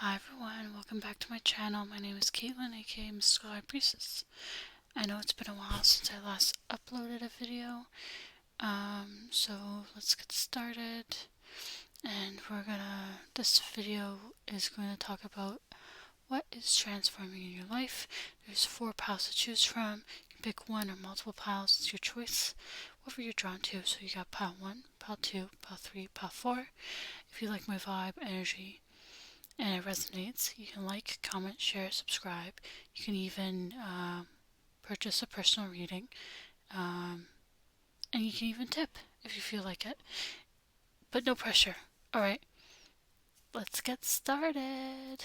Hi everyone, welcome back to my channel. My name is Caitlin, aka Miss High Priestess. I know it's been a while since I last uploaded a video, so let's get started. And this video is going to talk about what is transforming in your life. There's 4 piles to choose from. You can pick one or multiple piles, it's your choice, whatever you're drawn to. So you got pile 1, pile 2, pile 3, pile 4. If you like my vibe, energy, and it resonates, you can like, comment, share, subscribe. You can even purchase a personal reading, and you can even tip if you feel like it, but no pressure. Alright, let's get started.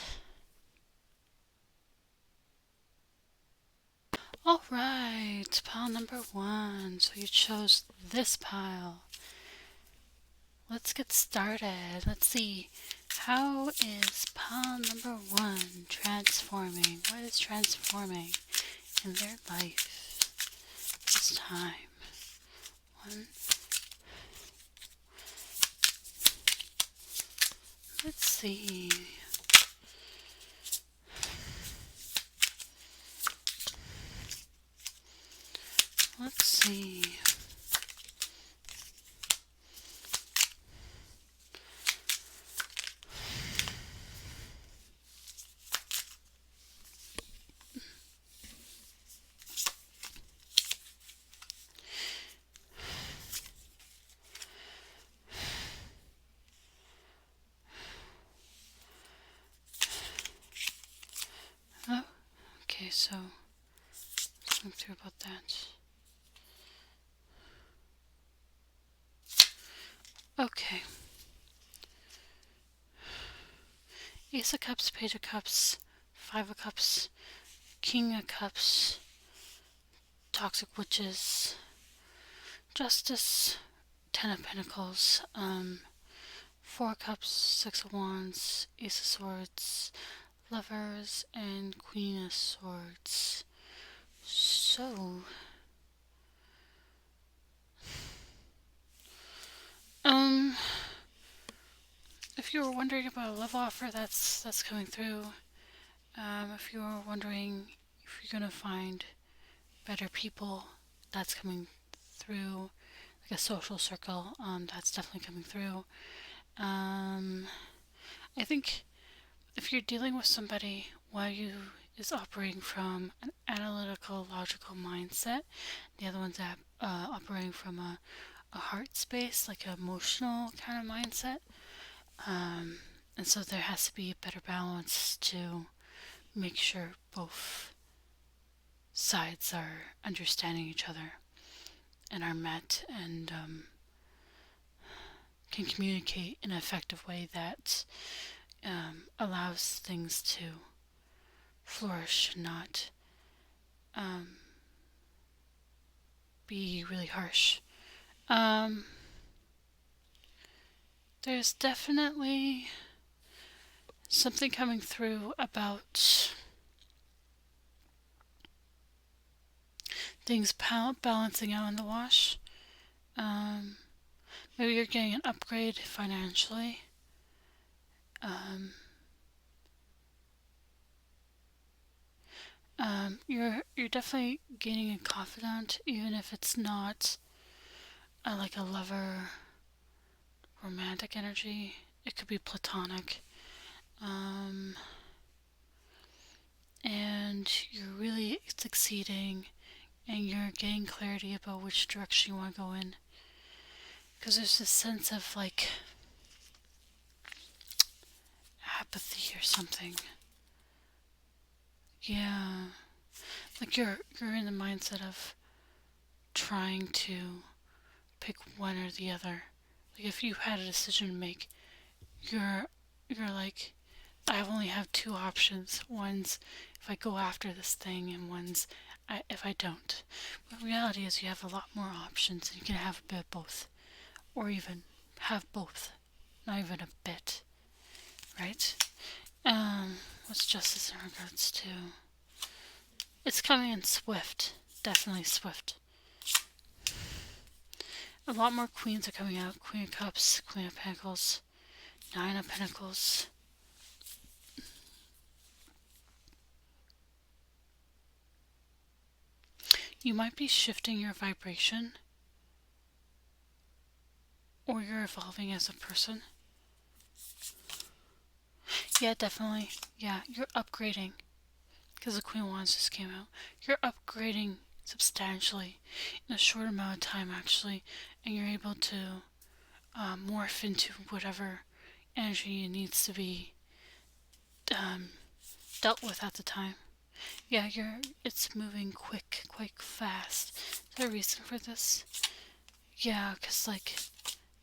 Alright, pile number 1. So you chose this pile. Let's get started. Let's see. How is pile number 1 transforming? What is transforming in their life this time? 1. Let's see. Let's see. Oh, okay, so let's think through about that. Okay. Ace of Cups, Page of Cups, 5 of Cups, King of Cups, Toxic Witches, Justice, 10 of Pentacles, 4 Cups, 6 of Wands, Ace of Swords, Lovers, and Queen of Swords. So, if you were wondering about a love offer, that's coming through. If you were wondering if you're gonna find better people, that's coming through. Like a social circle, that's definitely coming through. I think if you're dealing with somebody while you is operating from an analytical, logical mindset, the other one's operating from a heart space, like an emotional kind of mindset. And so there has to be a better balance to make sure both sides are understanding each other and are met and can communicate in an effective way that allows things to flourish and not be really harsh. There's definitely something coming through about things balancing out in the wash. Maybe you're getting an upgrade financially. You're definitely gaining a confidant, even if it's not like a lover, romantic energy. It could be platonic. And you're really succeeding, and you're getting clarity about which direction you want to go in. Because there's this sense of like apathy or something. Yeah. Like you're in the mindset of trying to pick one or the other. Like if you had a decision to make, you're like, I only have 2 options. One's if I go after this thing, and one's if I don't. But reality is you have a lot more options, and you can have a bit of both. Or even have both. Not even a bit. Right? What's justice in regards to? It's coming in swift. Definitely swift. A lot more queens are coming out. Queen of Cups, Queen of Pentacles, 9 of Pentacles. you might be shifting your vibration, or you're evolving as a person. Yeah, definitely. Yeah, you're upgrading. Because the Queen of Wands just came out. You're upgrading substantially in a short amount of time, actually. And you're able to morph into whatever energy needs to be dealt with at the time. Yeah, it's moving quite fast. Is there a reason for this? Yeah, because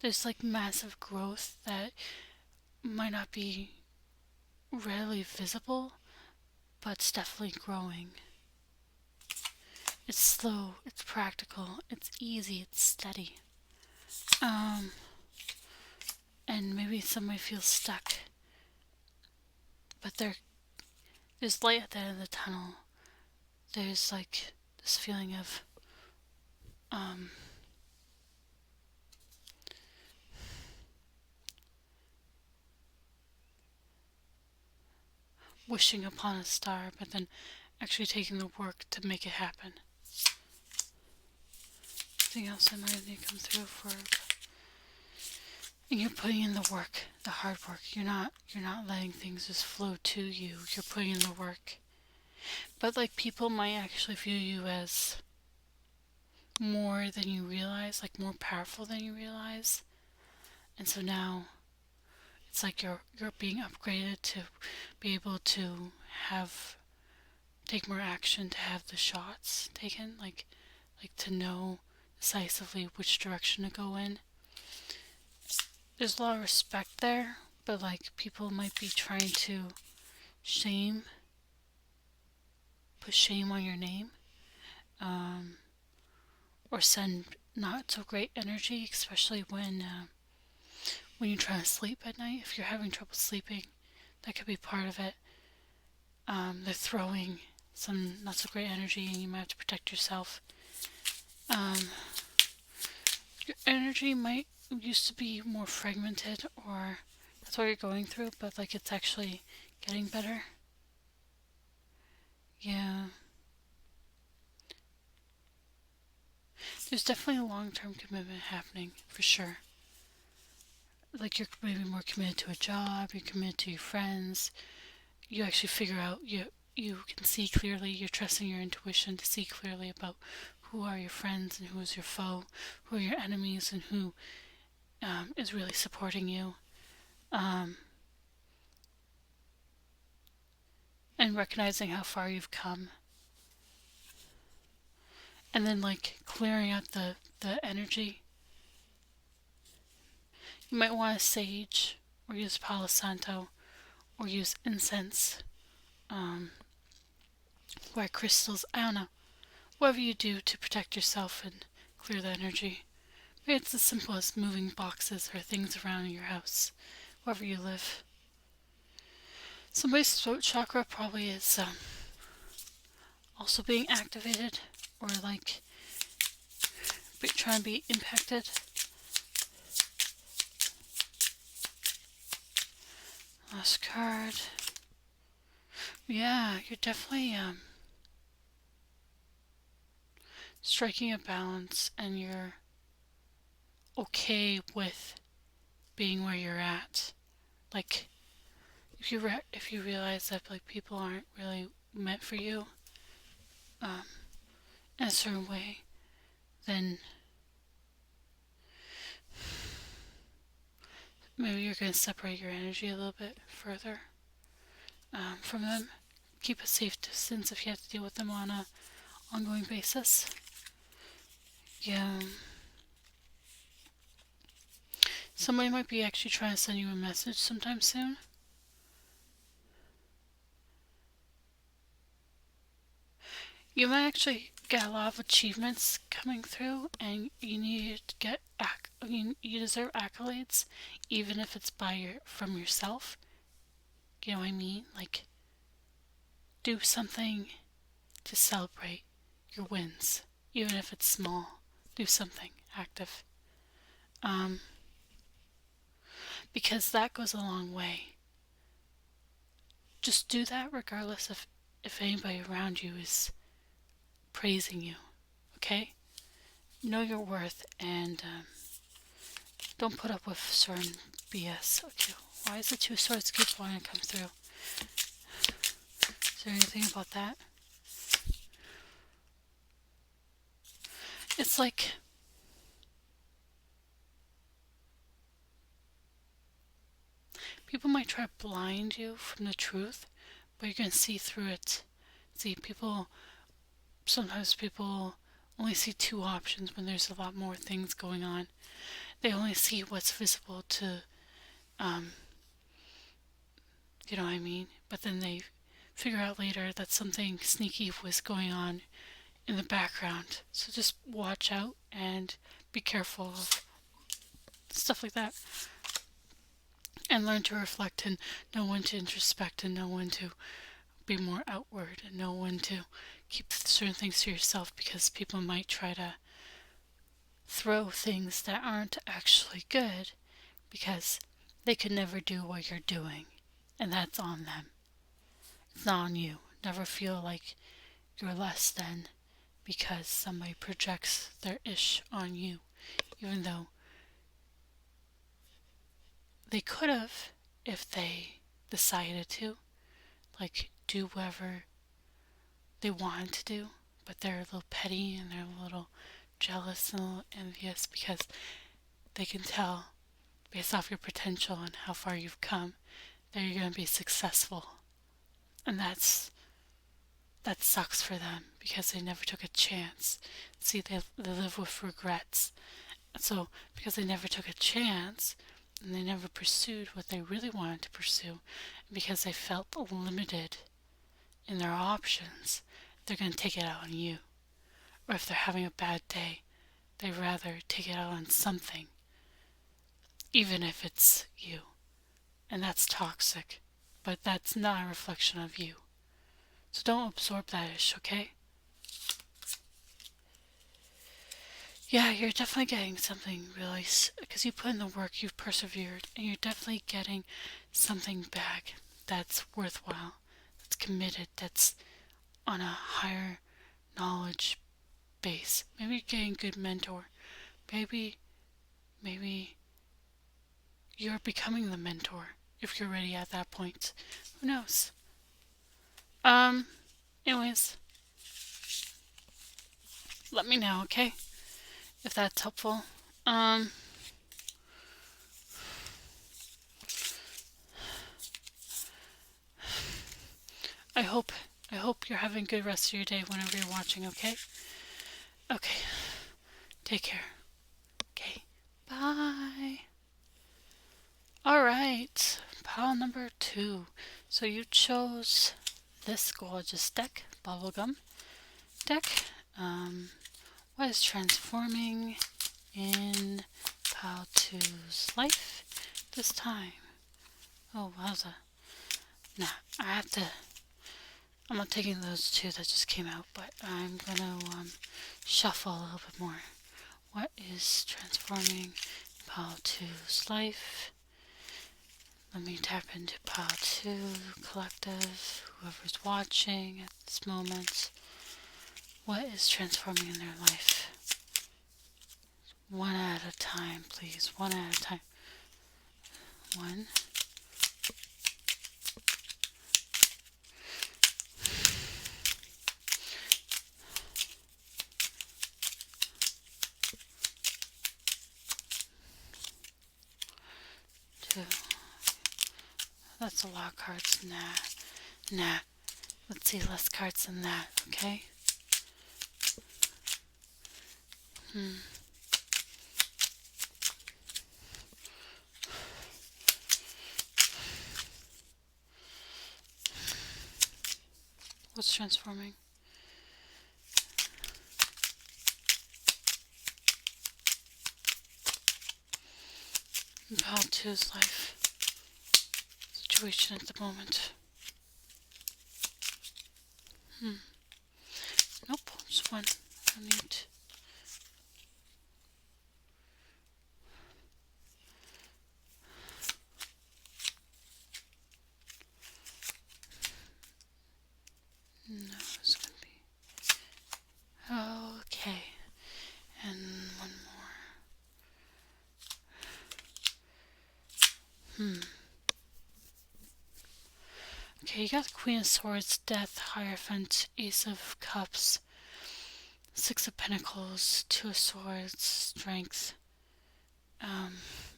there's massive growth that might not be readily visible, but it's definitely growing. It's slow, it's practical, it's easy, it's steady. And maybe somebody feels stuck, but there's light at the end of the tunnel. There's this feeling of wishing upon a star, but then actually taking the work to make it happen. Something else I might need to come through for. And you're putting in the work, the hard work. You're not letting things just flow to you. You're putting in the work. But people might actually view you as more than you realize, more powerful than you realize. And so now it's you're being upgraded to be able to take more action, to have the shots taken, to know decisively which direction to go in. There's a lot of respect there, but people might be trying to put shame on your name, or send not so great energy, especially when you're trying to sleep at night. If you're having trouble sleeping, that could be part of it. They're throwing some not so great energy, and you might have to protect yourself. Your energy might used to be more fragmented, or that's what you're going through, but it's actually getting better. Yeah. There's definitely a long-term commitment happening, for sure. You're maybe more committed to a job, you're committed to your friends, you actually figure out, you can see clearly, you're trusting your intuition to see clearly about who are your friends and who is your foe, who are your enemies, and who is really supporting you. And recognizing how far you've come. And then clearing out the energy. You might want to sage, or use Palo Santo, or use incense, white crystals, I don't know. Whatever you do to protect yourself and clear the energy. Maybe it's as simple as moving boxes or things around in your house, wherever you live. Somebody's throat chakra probably is also being activated, or trying to be impacted. Last card. Yeah, you're definitely striking a balance, and you're okay with being where you're at. If you realize that people aren't really meant for you in a certain way, then maybe you're going to separate your energy a little bit further from them. Keep a safe distance if you have to deal with them on an ongoing basis. Yeah. Somebody might be actually trying to send you a message sometime soon. You might actually get a lot of achievements coming through, and you need to get you deserve accolades, even if it's from yourself. You know what I mean? Do something to celebrate your wins, even if it's small. Do something active, because that goes a long way. Just do that regardless if anybody around you is praising you. okay? Know your worth, and don't put up with certain BS. Okay, why is the Two of Swords keep wanting to come through? Is there anything about that? It's like people might try to blind you from the truth, but you're going to see through it. See, sometimes people only see two options when there's a lot more things going on. They only see what's visible to, you know what I mean? But then they figure out later that something sneaky was going on in the background. So just watch out and be careful of stuff like that. And learn to reflect and know when to introspect and know when to be more outward and know when to keep certain things to yourself, because people might try to throw things that aren't actually good because they could never do what you're doing, and that's on them. It's not on you. Never feel like you're less than because somebody projects their ish on you, even though they could have if they decided to, like, do whatever they wanted to do, but they're a little petty and they're a little jealous and a little envious because they can tell based off your potential and how far you've come that you're going to be successful. And that sucks for them because they never took a chance. See, they live with regrets. So because they never took a chance and they never pursued what they really wanted to pursue, and because they felt limited in their options, they're going to take it out on you. Or if they're having a bad day, they'd rather take it out on something, even if it's you. And that's toxic, but that's not a reflection of you. So don't absorb that ish, okay? Yeah, you're definitely getting something really, because you put in the work, you've persevered, and you're definitely getting something back that's worthwhile, that's committed, that's on a higher knowledge base. Maybe you're getting a good mentor. Maybe you're becoming the mentor if you're ready at that point. Who knows? Anyways, let me know, okay? If that's helpful. I hope you're having a good rest of your day whenever you're watching, okay? Okay. Take care. Okay. Bye. Alright. Pile number 2. So you chose this gorgeous deck, Bubblegum deck. What is transforming in pile 2's life this time? Oh, wowza. Nah, I'm not taking those two that just came out, but I'm gonna shuffle a little bit more. What is transforming pile 2's life? Let me tap into pile 2 collective, whoever's watching at this moment. What is transforming in their life? One at a time, please. One at a time. 1. 2. That's a lot of cards. Nah. Let's see less cards than that, okay? What's transforming? In pile 2's life situation at the moment. Nope, just one. I need. No, it's gonna be. Okay, Okay, you got the Queen of Swords, Death, Hierophant, Ace of Cups, Six of Pentacles, Two of Swords, Strength,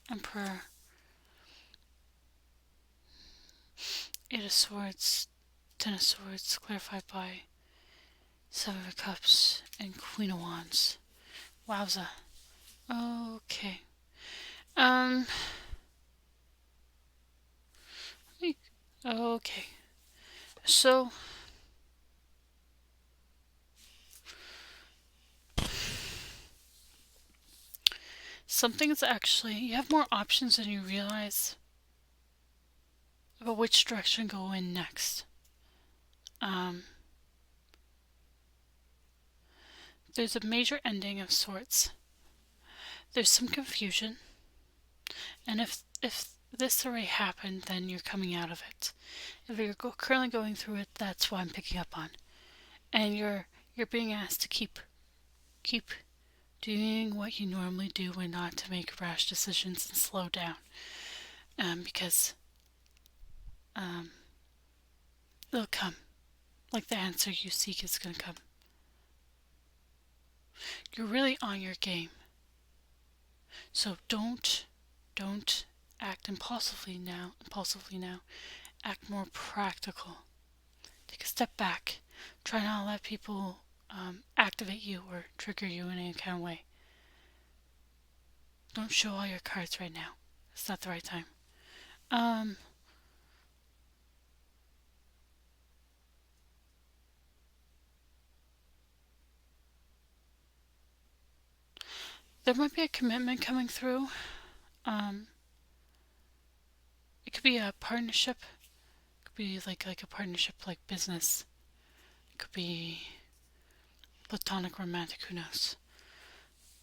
Emperor, Eight of Swords, Ten of Swords, clarified by Seven of Cups, and Queen of Wands. Wowza. Okay. Okay. So, something's actually, you have more options than you realize about which direction to go in next. There's a major ending of sorts. There's some confusion. And if this already happened, then you're coming out of it. If you're currently going through it, that's what I'm picking up on. And you're being asked to keep doing what you normally do and not to make rash decisions and slow down. Because it'll come. Like the answer you seek is going to come. You're really on your game. So don't act impulsively now. Act more practical. Take a step back. Try not to let people activate you or trigger you in any kind of way. Don't show all your cards right now. It's not the right time. There might be a commitment coming through. It could be a partnership. It could be like a partnership, like business. It could be platonic, romantic, who knows.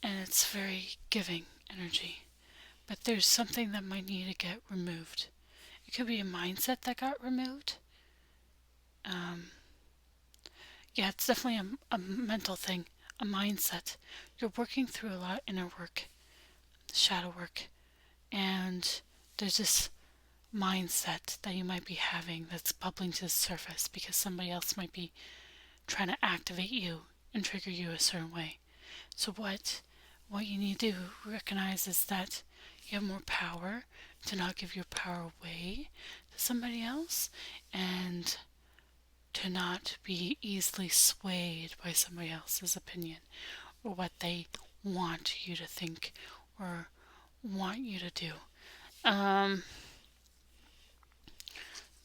And it's very giving energy. But there's something that might need to get removed. It could be a mindset that got removed. Yeah, it's definitely a mental thing, a mindset. You're working through a lot of inner work, shadow work, and there's this mindset that you might be having that's bubbling to the surface because somebody else might be trying to activate you and trigger you a certain way. So what you need to recognize is that you have more power to not give your power away to somebody else, and to not be easily swayed by somebody else's opinion or what they want you to think or want you to do. Let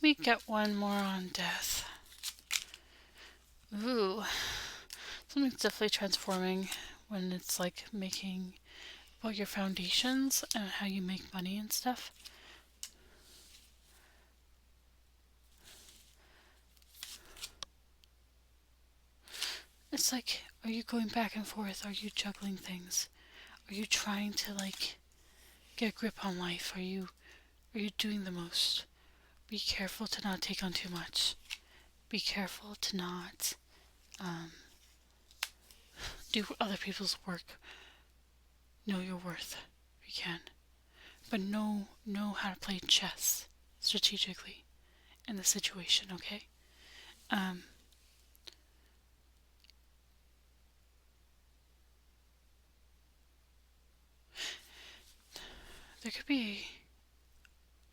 me get one more on death. Ooh, something's definitely transforming when it's like making about your foundations and how you make money and stuff. It's like, are you going back and forth? Are you juggling things? Are you trying to like get a grip on life? Are you doing the most? Be careful to not take on too much. Be careful to not do other people's work. Know your worth if you can. But know how to play chess strategically in the situation, okay? There could be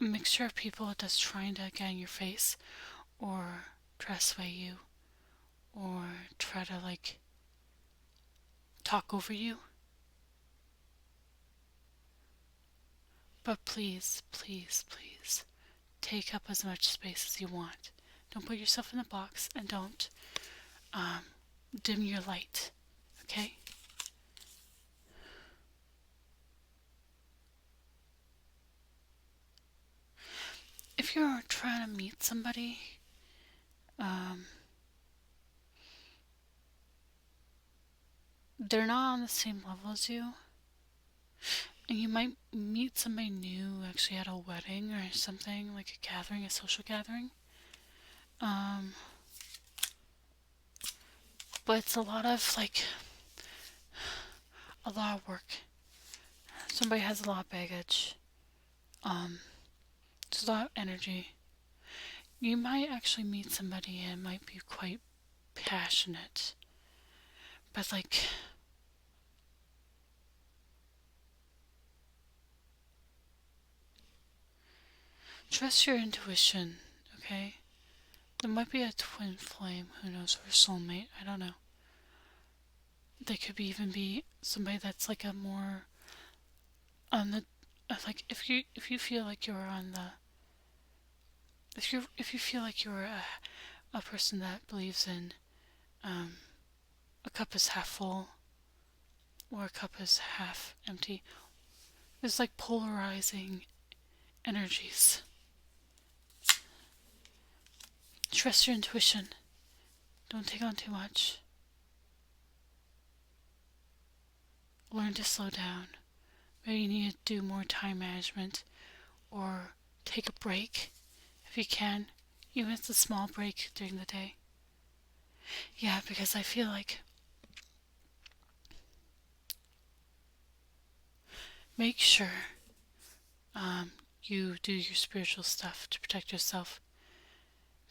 a mixture of people that's trying to get in your face or try to sway you or try to like talk over you. But please, please, please take up as much space as you want. Don't put yourself in the box and don't dim your light, okay? If you're trying to meet somebody, they're not on the same level as you, and you might meet somebody new actually at a wedding or something, like a gathering, a social gathering. But it's a lot of work. Somebody has a lot of baggage. It's a lot of energy. You might actually meet somebody and it might be quite passionate, but like, trust your intuition, okay? There might be a twin flame, who knows, or a soulmate, I don't know. They could even be somebody that's like a more on the, like, if you feel like you're on the, if you feel like you're a person that believes in a cup is half full or a cup is half empty, there's like polarizing energies. Trust your intuition. Don't take on too much. Learn to slow down. Maybe you need to do more time management or take a break if you can, even if it's a small break during the day. Yeah, because I feel like make sure you do your spiritual stuff to protect yourself,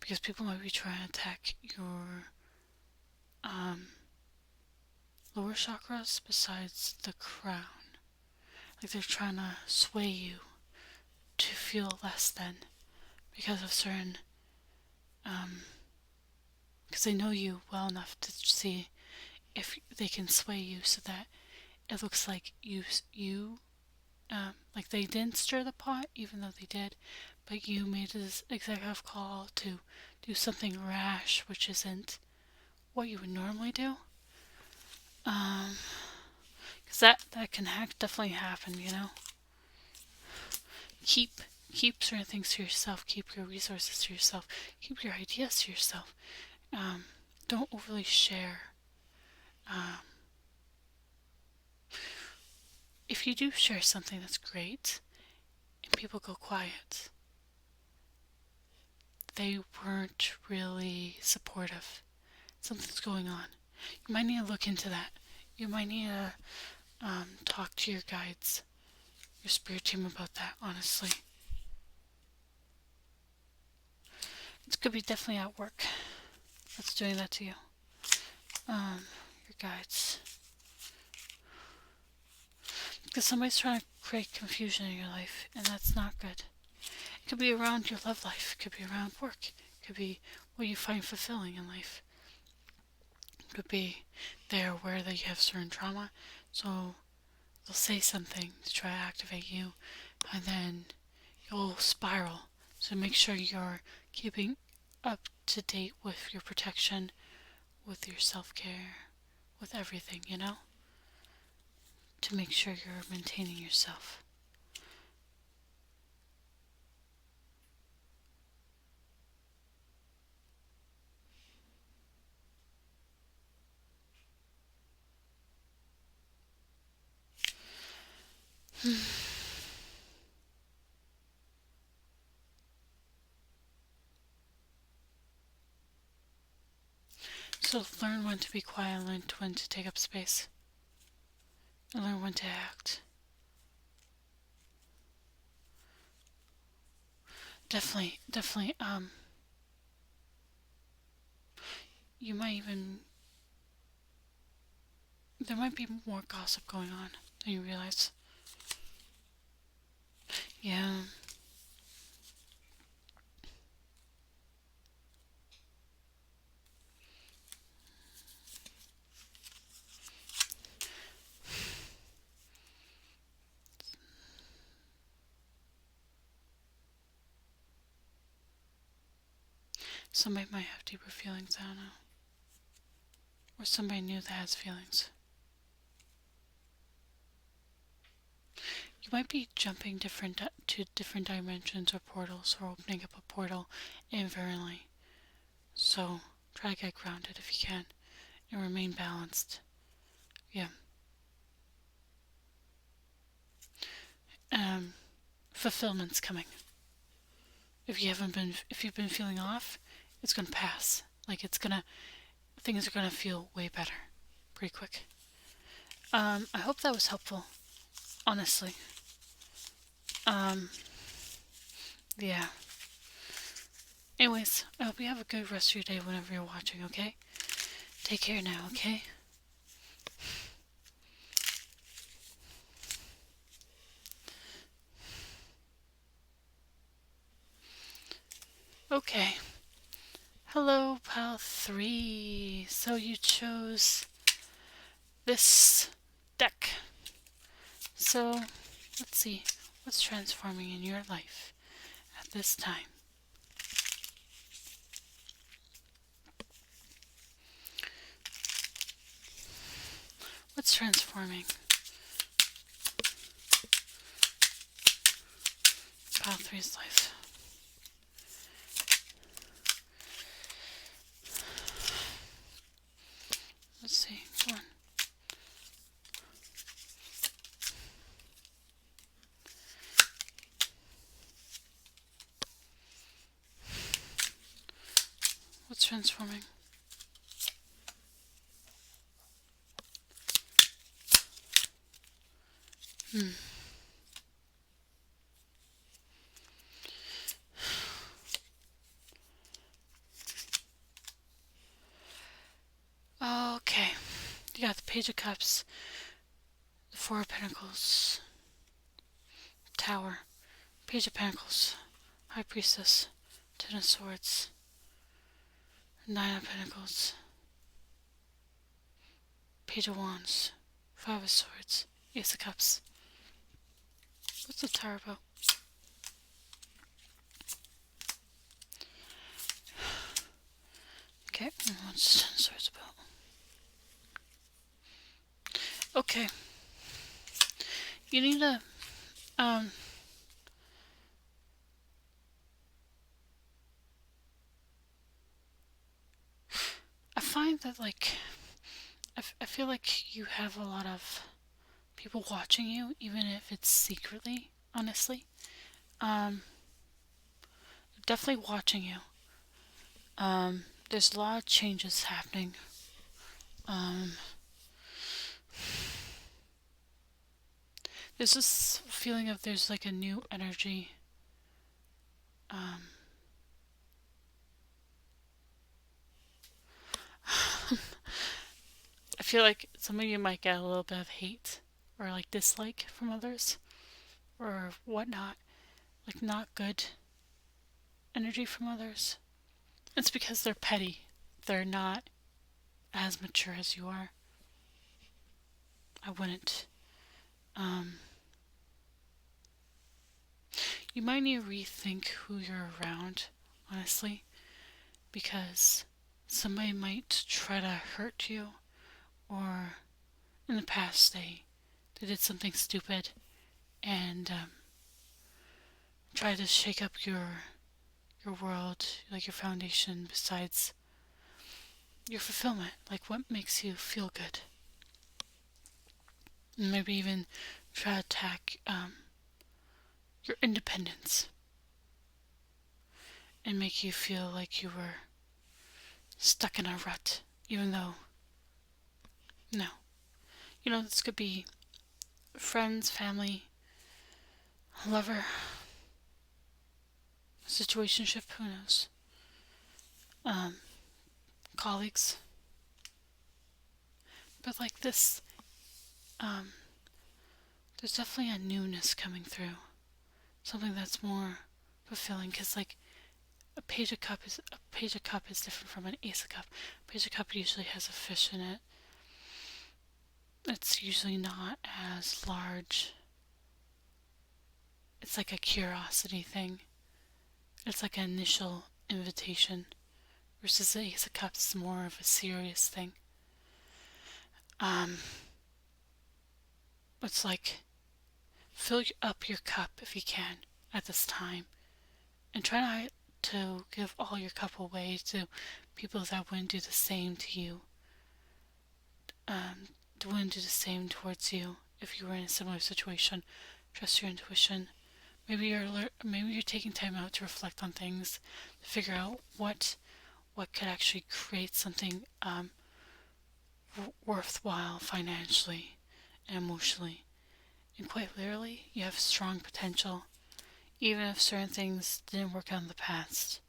because people might be trying to attack your lower chakras besides the crown. Like they're trying to sway you to feel less than because of certain because they know you well enough to see if they can sway you so that it looks like you like they didn't stir the pot, even though they did, but you made this executive call to do something rash, which isn't what you would normally do. Because that can definitely happen, you know. Keep certain things to yourself. Keep your resources to yourself. Keep your ideas to yourself. Don't overly share. If you do share something that's great and people go quiet, they weren't really supportive. Something's going on. You might need to look into that. You might need to talk to your guides, your spirit team about that, honestly. It could be definitely at work that's doing that to you. Your guides. Because somebody's trying to create confusion in your life, and that's not good. It could be around your love life. It could be around work. It could be what you find fulfilling in life. It could be they're aware that you have certain trauma, so they'll say something to try to activate you, and then you'll spiral. So make sure you're keeping up to date with your protection, with your self-care, with everything, you know? To make sure you're maintaining yourself. So learn when to be quiet, learn when to take up space, and learn when to act. Definitely, you might even, there might be more gossip going on than you realize. Yeah. Somebody might have deeper feelings, I don't know. Or somebody new that has feelings. You might be jumping to different dimensions or portals, or opening up a portal invariantly. So try to get grounded if you can, and remain balanced. Yeah. Fulfillment's coming. If you've been feeling off, it's gonna pass. Like things are gonna feel way better, pretty quick. I hope that was helpful. Honestly. Yeah. Anyways, I hope you have a good rest of your day whenever you're watching, okay? Take care now, okay? Okay. Hello, pile 3. So you chose this deck. So, let's see. What's transforming in your life at this time? What's transforming? Pile 3's life. Let's see. Come on. What's transforming? Okay. You got the Page of Cups, the Four of Pentacles, Tower, Page of Pentacles, High Priestess, Ten of Swords, Nine of Pentacles, Page of Wands, Five of Swords, Ace of Cups. What's the Tower about? Okay, and what's Ten of Swords about? Okay. You need to, I find that, like, I feel like you have a lot of people watching you, even if it's secretly, honestly. Definitely watching you. There's a lot of changes happening. There's this feeling of there's like a new energy. I feel like some of you might get a little bit of hate or like dislike from others or whatnot. Like not good energy from others. It's because they're petty. They're not as mature as you are. I wouldn't. You might need to rethink who you're around, honestly, because somebody might try to hurt you, or in the past they did something stupid and try to shake up your world, like your foundation, besides your fulfillment, like what makes you feel good. And maybe even try to attack your independence and make you feel like you were stuck in a rut, even though, no. You know, this could be friends, family, lover, situationship, who knows. Colleagues. But like this, there's definitely a newness coming through. Something that's more fulfilling, because like a page of cup is different from an ace of cup. A page of cup usually has a fish in it. It's usually not as large. It's like a curiosity thing. It's like an initial invitation, versus the ace of cups is more of a serious thing. It's like fill up your cup if you can at this time, and try not to give all your cup away to people that wouldn't do the same to you. Wouldn't do the same towards you if you were in a similar situation. Trust your intuition. Maybe you're taking time out to reflect on things, to figure out what could actually create something worthwhile financially and emotionally. And quite literally, you have strong potential, even if certain things didn't work out in the past.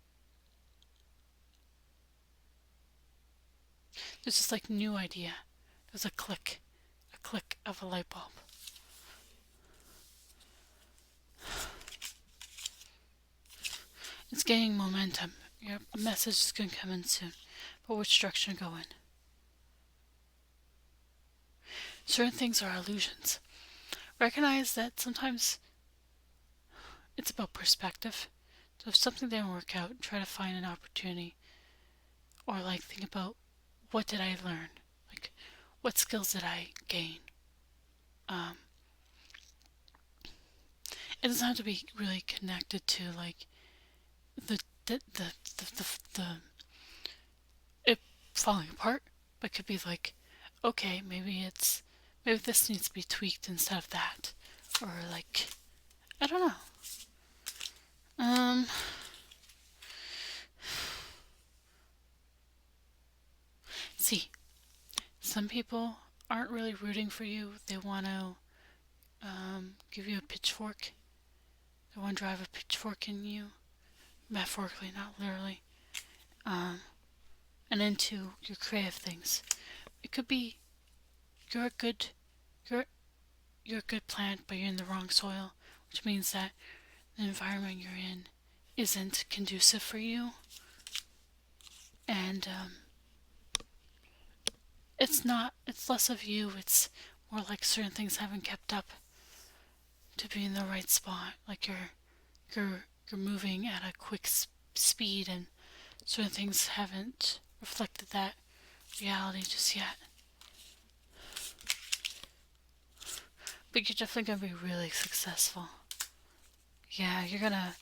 There's this like new idea. There's a click of a light bulb. It's gaining momentum. Your message is going to come in soon. But which direction to go in? Certain things are illusions. Recognize that sometimes it's about perspective. So if something didn't work out, try to find an opportunity. Or like think about, what did I learn? Like, what skills did I gain? It doesn't have to be really connected to like the it falling apart, but it could be like, okay, maybe this needs to be tweaked instead of that, or like, I don't know. See, some people aren't really rooting for you. They want to give you a pitchfork. They want to drive a pitchfork in you, metaphorically, not literally, and into your creative things. It could be you're a good plant, but you're in the wrong soil, which means that the environment you're in isn't conducive for you, and it's less of you, it's more like certain things haven't kept up to be in the right spot. Like you're moving at a quick speed, and certain things haven't reflected that reality just yet. But you're definitely gonna be really successful. Yeah, you're gonna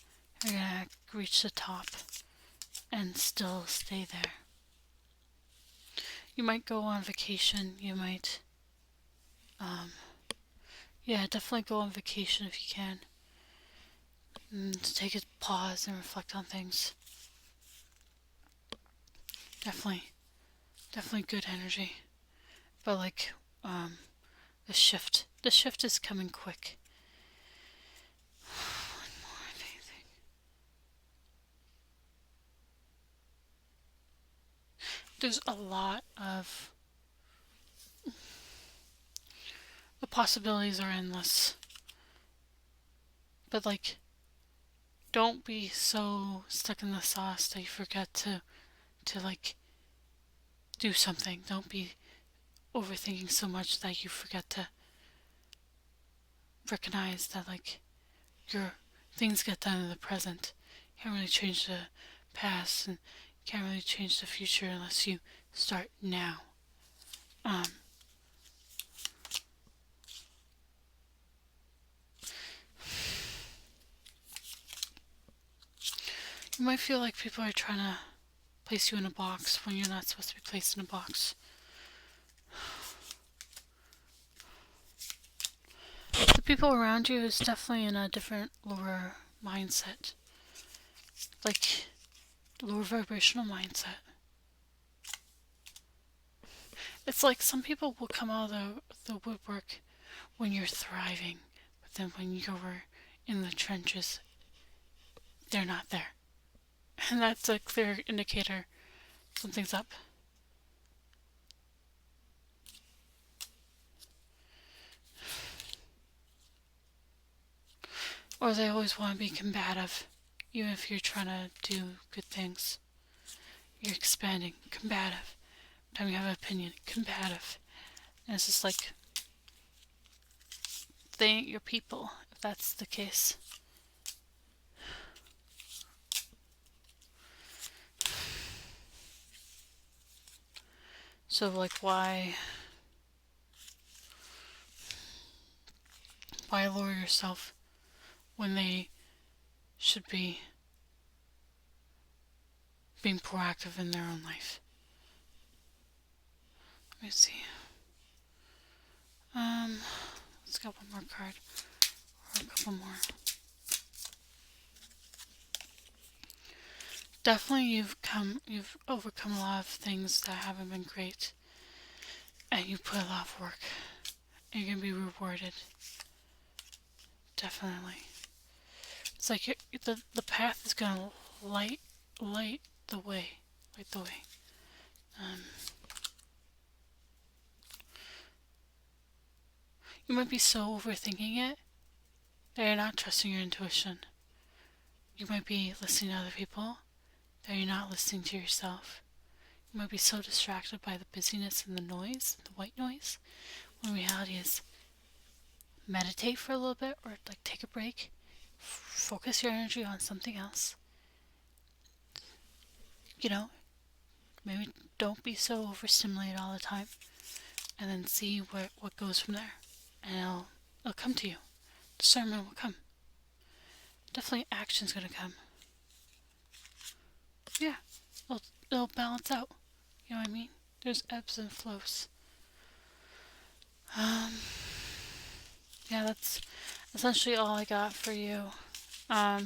reach the top and still stay there. You might go on vacation. You might, yeah, definitely go on vacation if you can. To take a pause and reflect on things. Definitely good energy. But like, the shift is coming quick. One more thing. There's a lot of, the possibilities are endless. But like, don't be so stuck in the sauce that you forget to like do something. Don't be overthinking so much that you forget to recognize that like your things get done in the present. You can't really change the past, and you can't really change the future unless you start now. You might feel like people are trying to place you in a box when you're not supposed to be placed in a box. The people around you is definitely in a different, lower mindset. Like, lower vibrational mindset. It's like some people will come out of the woodwork when you're thriving, but then when you're in the trenches, they're not there. And that's a clear indicator something's up. Or they always want to be combative, even if you're trying to do good things. You're expanding, combative. Every time you have an opinion, combative. And it's just like, they ain't your people, if that's the case. So like, why lower yourself when they should be being proactive in their own life? Let me see. Let's get one more card, or a couple more. Definitely you've overcome a lot of things that haven't been great, and you put a lot of work, and you're gonna be rewarded. Definitely. It's like the path is gonna light the way. You might be so overthinking it that you're not trusting your intuition. You might be listening to other people that you're not listening to yourself. You might be so distracted by the busyness and the noise, the white noise, when reality is meditate for a little bit, or like take a break, focus your energy on something else. You know, maybe don't be so overstimulated all the time, and then see what goes from there, and it'll come to you. Discernment will come. Definitely action's gonna come. Yeah, it'll balance out. You know what I mean? There's ebbs and flows. Yeah, that's essentially all I got for you. I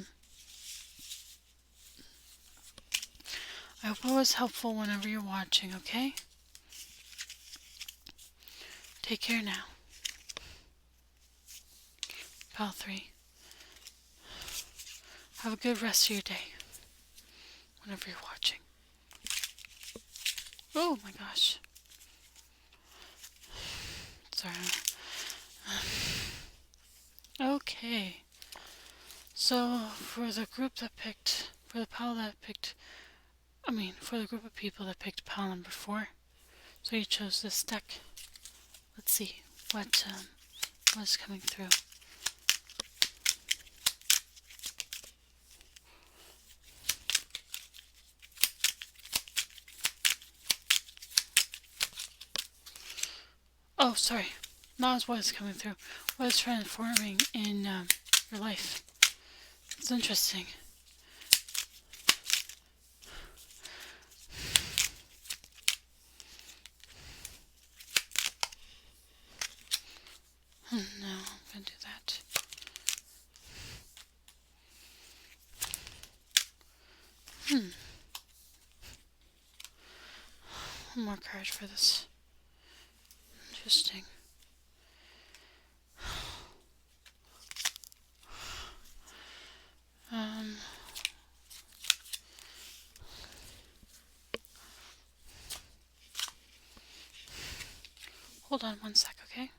hope it was helpful whenever you're watching, okay? Take care now. Pile 3. Have a good rest of your day whenever you're watching. Oh my gosh. Sorry. Okay. So, for the group that picked, for the pile that picked, for the group of people that picked pile number 4, so you chose this deck. Let's see what is coming through. Oh, sorry. Not what is coming through. What is transforming in your life. It's interesting. No, I'm gonna do that. One more card for this. Interesting. Hold on one sec, okay?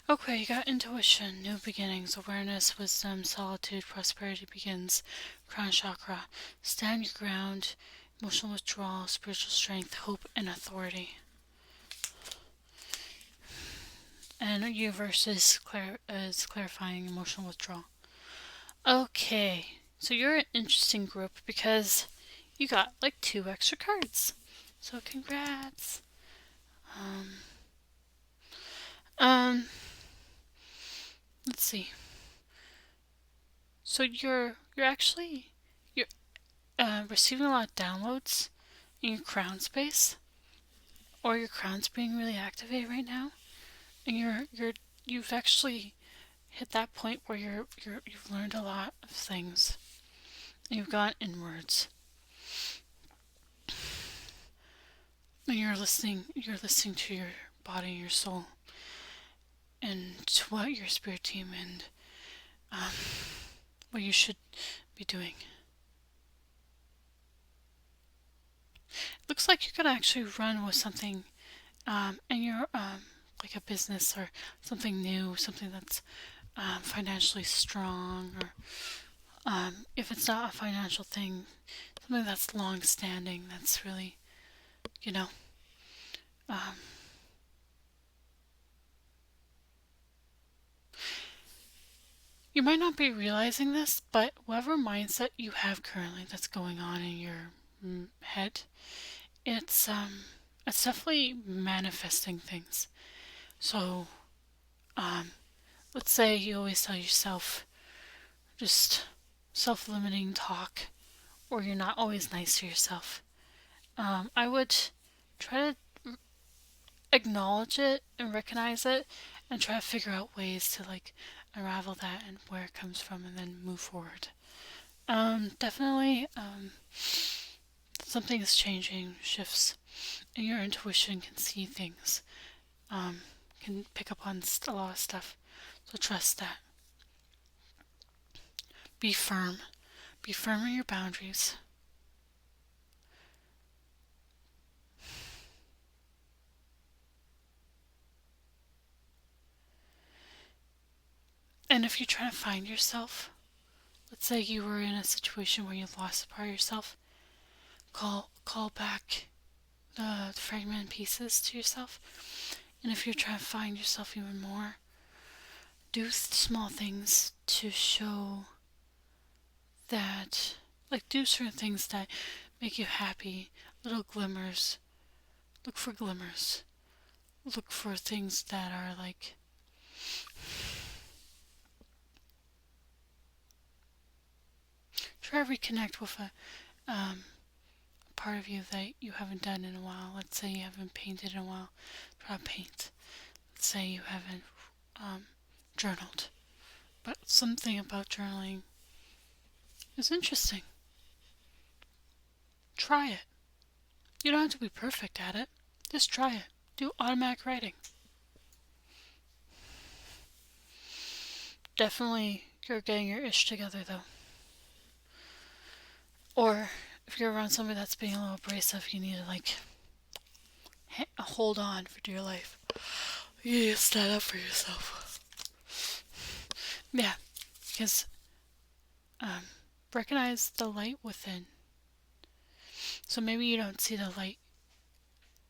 Okay, you got intuition, new beginnings, awareness, wisdom, solitude, prosperity begins, crown chakra, stand your ground, emotional withdrawal, spiritual strength, hope, and authority. And universe is clarifying emotional withdrawal. Okay, so you're an interesting group because you got like 2 extra cards. So congrats. Let's see. So you're actually receiving a lot of downloads in your crown space, or your crown's being really activated right now, and you've actually hit that point where you've learned a lot of things, and you've gone inwards, and you're listening to your body and your soul, and to what your spirit team and what you should be doing. Looks like you could actually run with something in your like a business or something new, something that's financially strong, or if it's not a financial thing, something that's long-standing, that's really, you might not be realizing this, but whatever mindset you have currently that's going on in your head, it's definitely manifesting things. So, let's say you always tell yourself just self-limiting talk, or you're not always nice to yourself. I would try to acknowledge it and recognize it, and try to figure out ways to like unravel that and where it comes from, and then move forward. Definitely, something is changing, shifts, and your intuition can see things, can pick up on a lot of stuff. So trust that. Be firm. Be firm in your boundaries. And if you're trying to find yourself, let's say you were in a situation where you lost a part of yourself, call back the fragmented pieces to yourself. And if you're trying to find yourself even more, do small things to show that, like, do certain things that make you happy, little glimmers. Look for glimmers. Look for things that are like, try to reconnect with a part of you that you haven't done in a while. Let's say you haven't painted in a while. Try to paint. Let's say you haven't journaled. But something about journaling is interesting. Try it. You don't have to be perfect at it. Just try it. Do automatic writing. Definitely you're getting your ish together though. Or if you're around somebody that's being a little abrasive, you need to like hold on for dear life. You need to stand up for yourself. Yeah, because recognize the light within. So maybe you don't see the light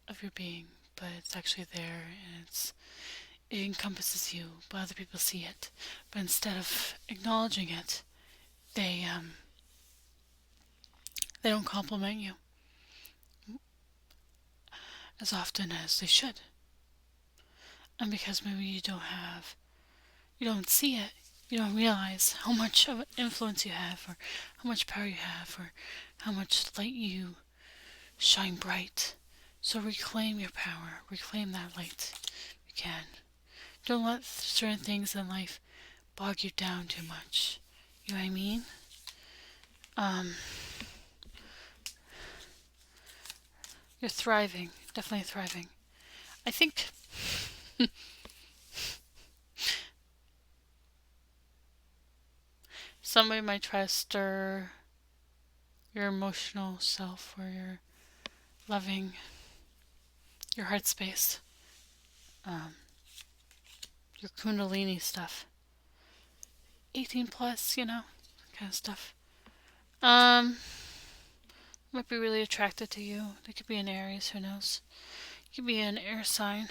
of your being, but it's actually there, and it encompasses you, but other people see it. But instead of acknowledging it, they don't compliment you as often as they should. And because maybe you don't see it, you don't realize how much of an influence you have, or how much power you have, or how much light you shine bright. So reclaim your power, reclaim that light if you can. Don't let certain things in life bog you down too much. You know what I mean? You're thriving, definitely thriving. I think somebody might try to stir your emotional self or your loving, your heart space, your kundalini stuff. 18 plus, kind of stuff. Might be really attracted to you. They could be an Aries, who knows? You could be an air sign,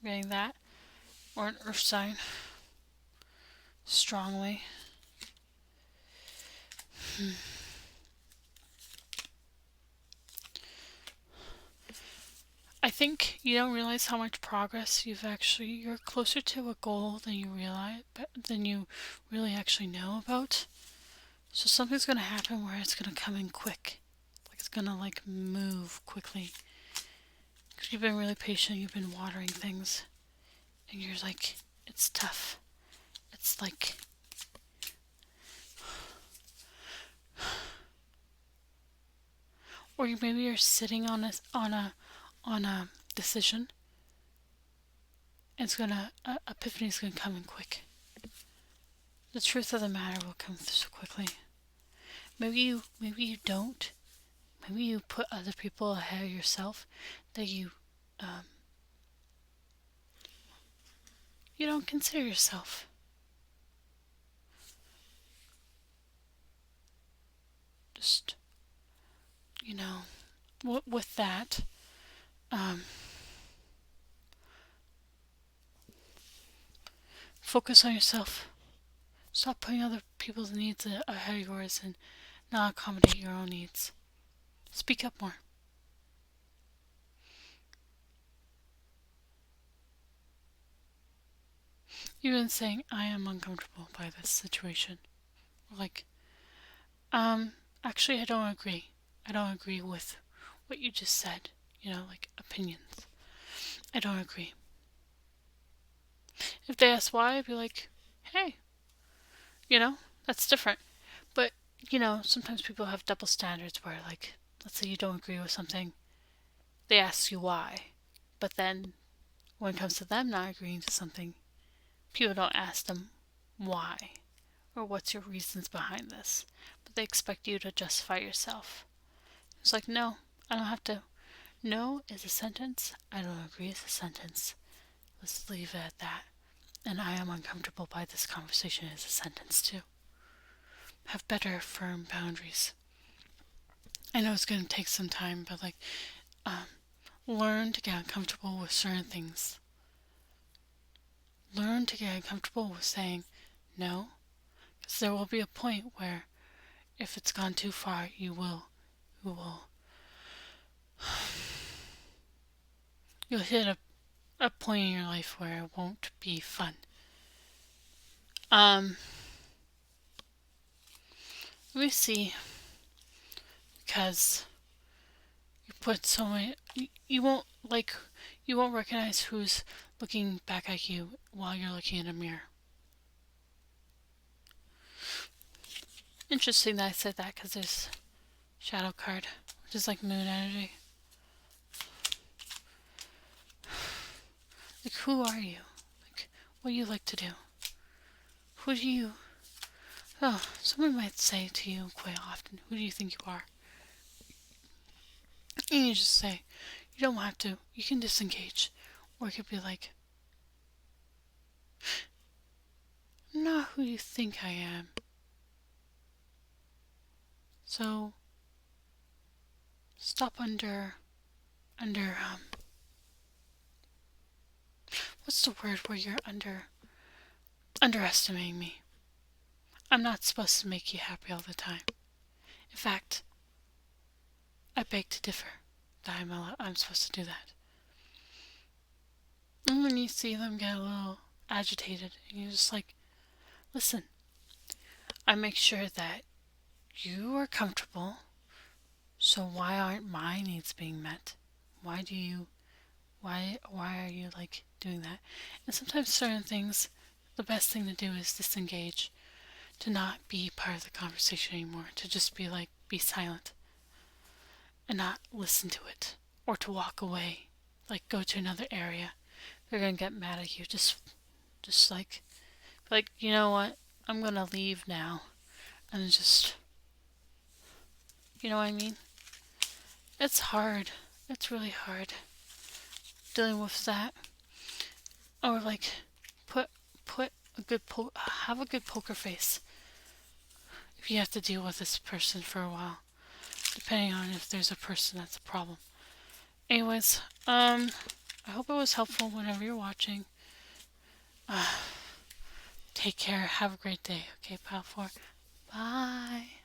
getting that, or an earth sign, strongly. I think you don't realize how much progress you're closer to a goal than you realize, than you really actually know about. So something's going to happen where it's going to come in quick. Like it's going to like move quickly. Because you've been really patient, you've been watering things. And you're like, it's tough. It's like, or maybe you're sitting on a decision, and epiphany's gonna come in quick. The truth of the matter will come so quickly. Maybe you don't. Maybe you put other people ahead of yourself. That you don't consider yourself. Just with that. Focus on yourself. Stop putting other people's needs ahead of yours and not accommodate your own needs. Speak up more. Even saying, I am uncomfortable by this situation. Like, actually I don't agree. I don't agree with what you just said. Like opinions. I don't agree. If they ask why, I'd be like, hey, that's different. But, sometimes people have double standards where, like, let's say you don't agree with something, they ask you why. But then, when it comes to them not agreeing to something, people don't ask them why, or what's your reasons behind this. But they expect you to justify yourself. It's like, no, I don't have to. No is a sentence. I don't agree is a sentence. Let's leave it at that. and I am uncomfortable by this conversation as Ascendants too. Have better, firm boundaries. I know it's going to take some time, but learn to get uncomfortable with certain things. Learn to get uncomfortable with saying no, because there will be a point where, if it's gone too far, you'll hit a point in your life where it won't be fun. Let me see, because you put so many, you won't recognize who's looking back at you while you're looking in a mirror. Interesting that I said that, because there's shadow card, which is like moon energy. Like, who are you? Like, what do you like to do? Who do you... Oh, someone might say to you quite often, who do you think you are? And you just say, you don't have to, you can disengage. Or it could be like, I'm not who you think I am. So, stop what's the word where you're underestimating me? I'm not supposed to make you happy all the time. In fact, I beg to differ that I'm supposed to do that. And when you see them get a little agitated, and you're just like, listen, I make sure that you are comfortable, so why aren't my needs being met? Why are you like doing that? And sometimes certain things, the best thing to do is disengage, to not be part of the conversation anymore, to just be silent and not listen to it, or to walk away, like go to another area. They're gonna get mad at you. Just like, you know what? I'm gonna leave now, and just, you know what I mean? It's hard. It's really hard dealing with that. Or like, have a good poker face if you have to deal with this person for a while, depending on if there's a person that's a problem. Anyways, I hope it was helpful whenever you're watching. Take care. Have a great day. Okay, Pile 4. Bye.